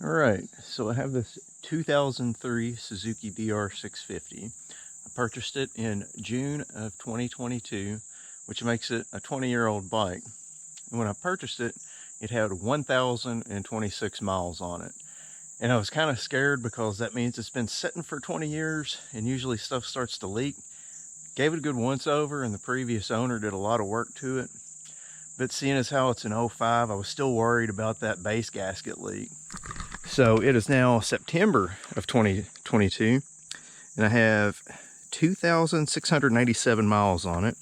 Alright, so I have this 2003 Suzuki DR650. I purchased it in June of 2022, which makes it a 20-year-old bike. And when I purchased it, it had 1,026 miles on it. And I was kind of scared because that means it's been sitting for 20 years and usually stuff starts to leak. Gave it a good once over and the previous owner did a lot of work to it. But seeing as how it's an '05, I was still worried about that base gasket leak. So it is now September of 2022, and I have 2,687 miles on it.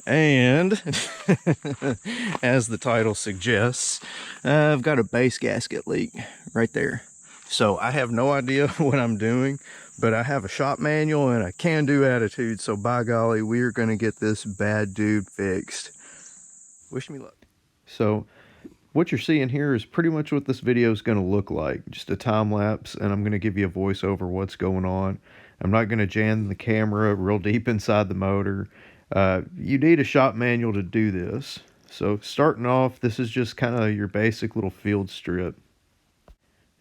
And as the title suggests, I've got a base gasket leak right there. So I have no idea what I'm doing, but I have a shop manual and a can-do attitude. So by golly, we are going to get this bad dude fixed. Wish me luck. So what you're seeing here is pretty much what this video is going to look like. Just a time lapse, and I'm going to give you a voiceover what's going on. I'm not going to jam the camera real deep inside the motor. You need a shop manual to do this. So starting off, this is just kind of your basic little field strip.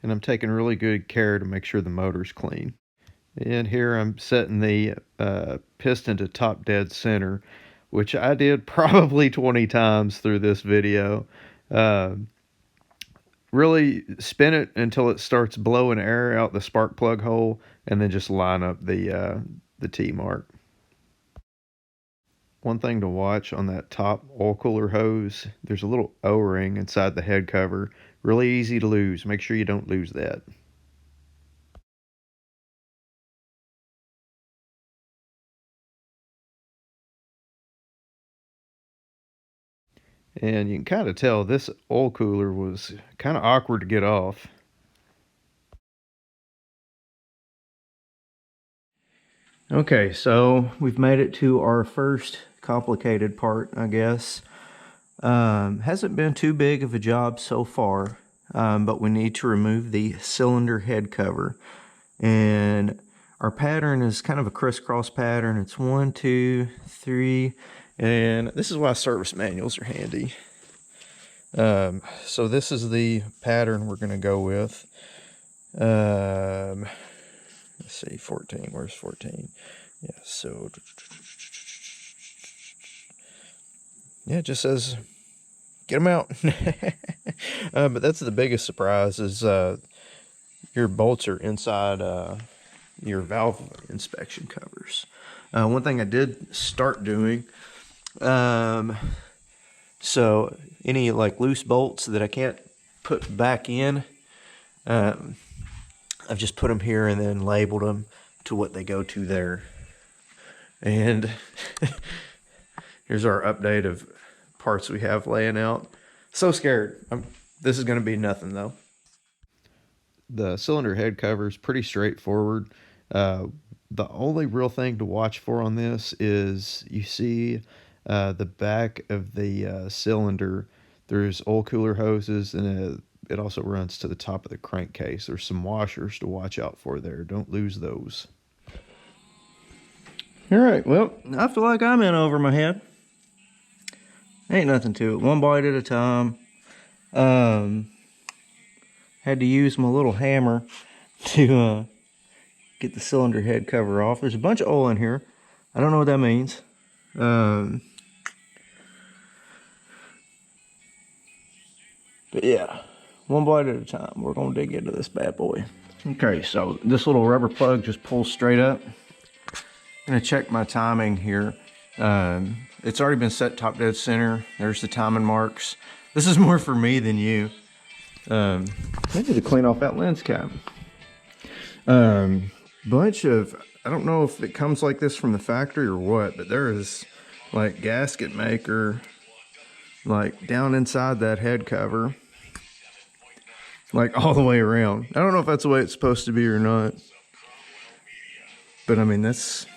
And I'm taking really good care to make sure the motor's clean. And here I'm setting the piston to top dead center, which I did probably 20 times through this video. Really spin it until it starts blowing air out the spark plug hole, and then just line up the T mark. One thing to watch on that top oil cooler hose, there's a little O-ring inside the head cover. Really easy to lose. Make sure you don't lose that. And you can kind of tell this oil cooler was kind of awkward to get off. Okay, so we've made it to our first complicated part, I guess. Hasn't been too big of a job so far, but we need to remove the cylinder head cover. And our pattern is kind of a crisscross pattern. It's 1, 2, 3, and this is why service manuals are handy. So this is the pattern we're going to go with. Let's see, 14. Where's 14? Yeah, so yeah, it just says get them out. But that's the biggest surprise is your bolts are inside your valve inspection covers. One thing I did start doing, so any like loose bolts that I can't put back in, I've just put them here and then labeled them to what they go to there. And here's our update of parts we have laying out. So scared. This is going to be nothing though. The cylinder head cover is pretty straightforward. The only real thing to watch for on this is you see the back of the cylinder. There's oil cooler hoses, and it also runs to the top of the crankcase. There's some washers to watch out for there. Don't lose those. All right, well, I feel like I'm in over my head. Ain't nothing to it. One bite at a time. Had to use my little hammer to get the cylinder head cover off. There's a bunch of oil in here. I don't know what that means. But yeah, one bite at a time. We're gonna dig into this bad boy. Okay, so this little rubber plug just pulls straight up. I'm gonna check my timing here. It's already been set top dead center. There's the timing marks. This is more for me than you. I need to clean off that lens cap. Bunch of, I don't know if it comes like this from the factory or what, but there is like gasket maker like down inside that head cover, like all the way around. I don't know if that's the way it's supposed to be or not, but I mean, that's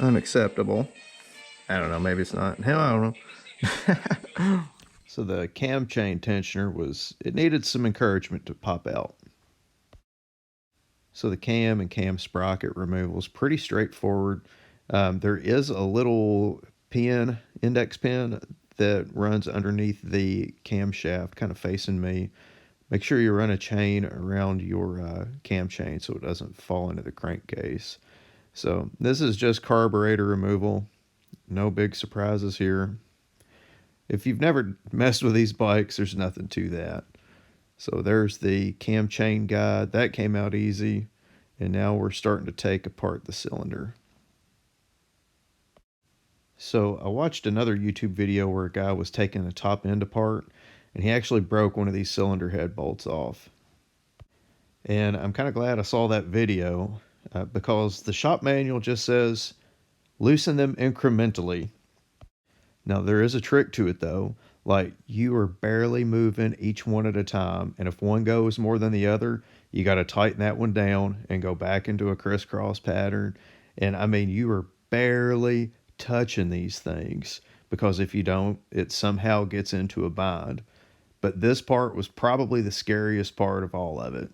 unacceptable. I don't know, maybe it's not. Hell, I don't know. So the cam chain tensioner it needed some encouragement to pop out. So the cam and cam sprocket removal is pretty straightforward. There is a little pin, index pin, that runs underneath the camshaft, kind of facing me. make sure you run a chain around your cam chain so it doesn't fall into the crankcase. So this is just carburetor removal. No big surprises here. If you've never messed with these bikes, there's nothing to that. So there's the cam chain guide. That came out easy. And now we're starting to take apart the cylinder. So I watched another YouTube video where a guy was taking the top end apart, and he actually broke one of these cylinder head bolts off. And I'm kind of glad I saw that video because the shop manual just says loosen them incrementally. Now there is a trick to it though. Like you are barely moving each one at a time, and if one goes more than the other, you got to tighten that one down and go back into a crisscross pattern. And I mean, you are barely touching these things because if you don't, it somehow gets into a bind. But this part was probably the scariest part of all of it.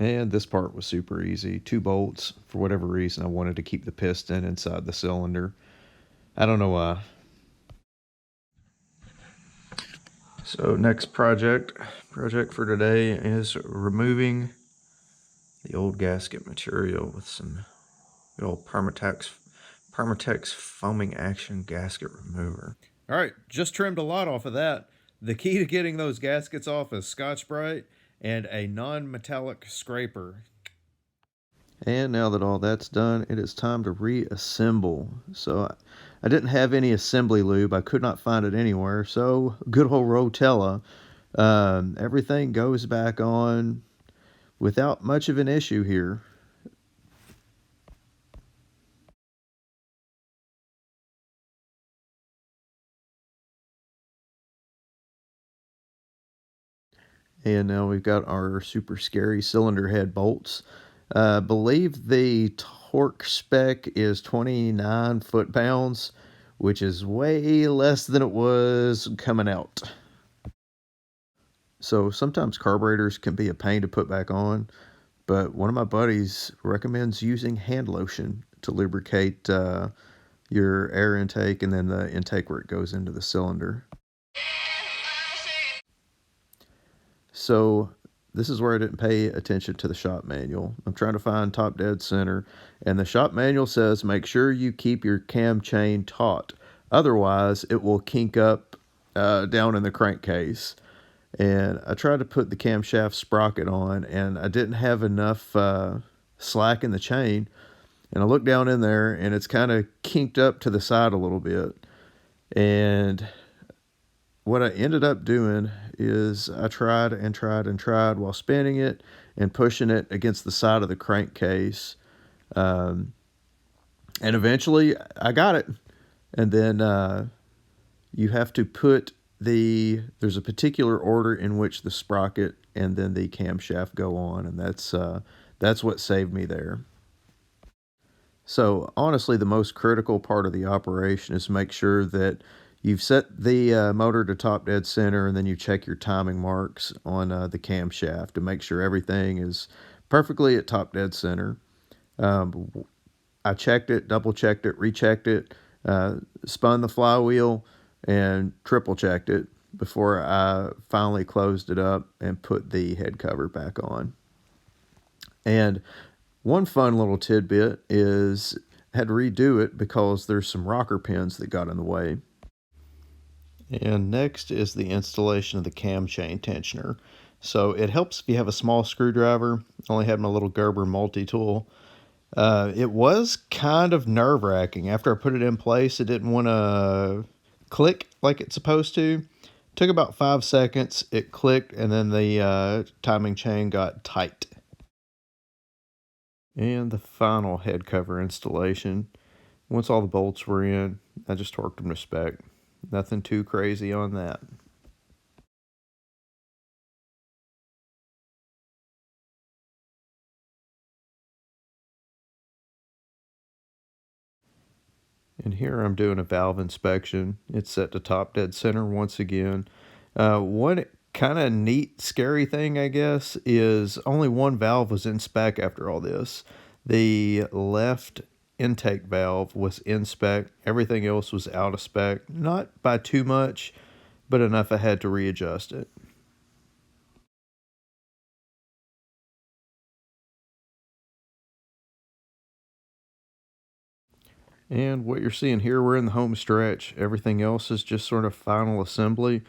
And this part was super easy. 2 bolts. For whatever reason, I wanted to keep the piston inside the cylinder. I don't know why. So next project for today is removing the old gasket material with some good old Permatex foaming action gasket remover. All right, just trimmed a lot off of that. The key to getting those gaskets off is Scotch-Brite and a non-metallic scraper. And now that all that's done, it is time to reassemble. So I didn't have any assembly lube. I could not find it anywhere. So good old Rotella. Everything goes back on without much of an issue here. And now we've got our super scary cylinder head bolts. I believe the torque spec is 29 foot-pounds, which is way less than it was coming out. So sometimes carburetors can be a pain to put back on, but one of my buddies recommends using hand lotion to lubricate your air intake and then the intake where it goes into the cylinder. So this is where I didn't pay attention to the shop manual. I'm trying to find top dead center, and the shop manual says make sure you keep your cam chain taut. Otherwise, it will kink up down in the crankcase. And I tried to put the camshaft sprocket on, and I didn't have enough slack in the chain. And I looked down in there, and it's kind of kinked up to the side a little bit. And what I ended up doing is I tried and tried and tried while spinning it and pushing it against the side of the crankcase. And eventually I got it. And then you have to put there's a particular order in which the sprocket and then the camshaft go on, and that's what saved me there. So honestly, the most critical part of the operation is make sure that you've set the motor to top dead center, and then you check your timing marks on the camshaft to make sure everything is perfectly at top dead center. I checked it, double checked it, rechecked it, spun the flywheel, and triple checked it before I finally closed it up and put the head cover back on. And one fun little tidbit is I had to redo it because there's some rocker pins that got in the way. And next is the installation of the cam chain tensioner. So it helps if you have a small screwdriver. I only had my little Gerber multi-tool. It was kind of nerve-wracking. After I put it in place, it didn't want to click like it's supposed to. Took about 5 seconds, it clicked, and then the timing chain got tight. And the final head cover installation. Once all the bolts were in, I just torqued them to spec. Nothing too crazy on that. And here I'm doing a valve inspection. It's set to top dead center once again. One kind of neat, scary thing, I guess, is only one valve was in spec after all this. The left intake valve was in spec. Everything else was out of spec. Not by too much, but enough I had to readjust it. And what you're seeing here, we're in the home stretch. Everything else is just sort of final assembly.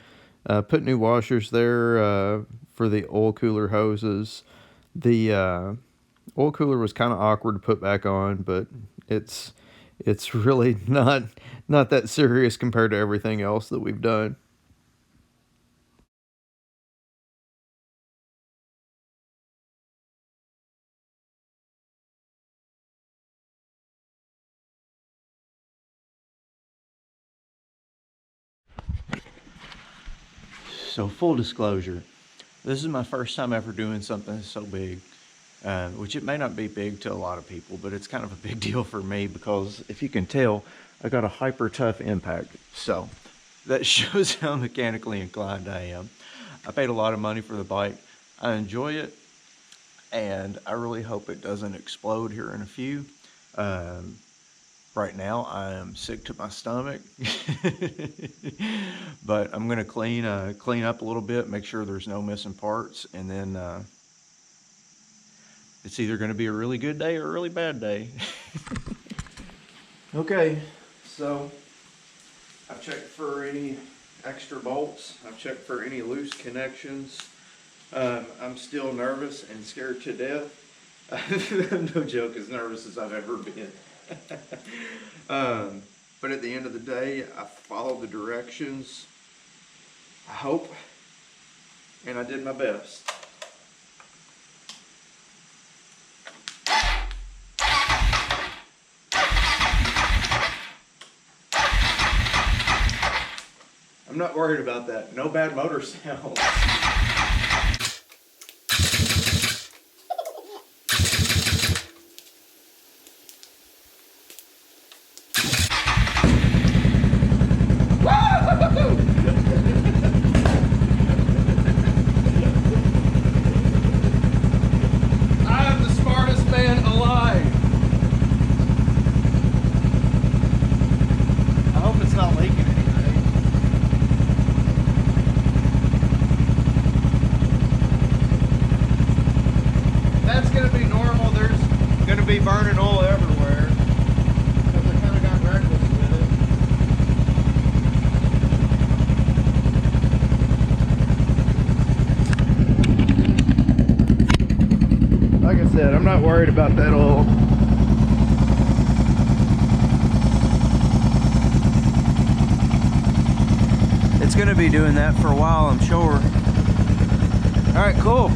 Put new washers there for the oil cooler hoses. The oil cooler was kind of awkward to put back on, but it's really not that serious compared to everything else that we've done. So full disclosure, this is my first time ever doing something so big, which it may not be big to a lot of people, but it's kind of a big deal for me because if you can tell, I got a hyper tough impact. So that shows how mechanically inclined I am. I paid a lot of money for the bike. I enjoy it, and I really hope it doesn't explode here in a few. Right now, I am sick to my stomach, but I'm gonna clean up a little bit, make sure there's no missing parts, and then it's either gonna be a really good day or a really bad day. Okay, so I've checked for any extra bolts. I've checked for any loose connections. I'm still nervous and scared to death. I'm no joke, as nervous as I've ever been. But at the end of the day, I followed the directions, I hope, and I did my best. I'm not worried about that. No bad motor sounds. Burning oil everywhere because I kind of got reckless with it. Like I said, I'm not worried about that oil. It's going to be doing that for a while, I'm sure. All right, cool.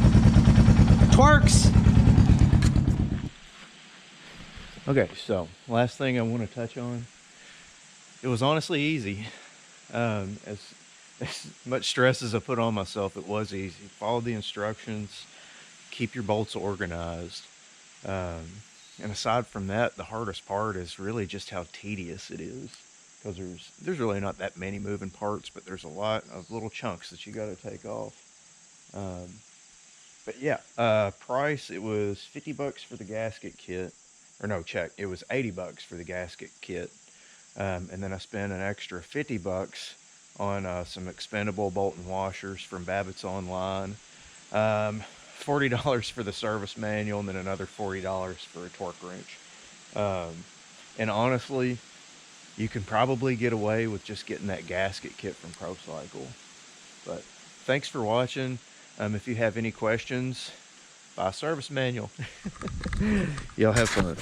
Twerks. Okay, so last thing I want to touch on. It was honestly easy. As much stress as I put on myself, it was easy. Follow the instructions, keep your bolts organized. And aside from that, the hardest part is really just how tedious it is. Because there's really not that many moving parts, but there's a lot of little chunks that you got to take off. But yeah, price, it was 50 bucks for the gasket kit. Or no, check, it was 80 bucks for the gasket kit. And then I spent an extra 50 bucks on some expendable bolt and washers from Babbitt's Online. $40 for the service manual, and then another $40 for a torque wrench. And honestly, you can probably get away with just getting that gasket kit from ProCycle. But thanks for watching. If you have any questions, buy a service manual. Y'all have fun.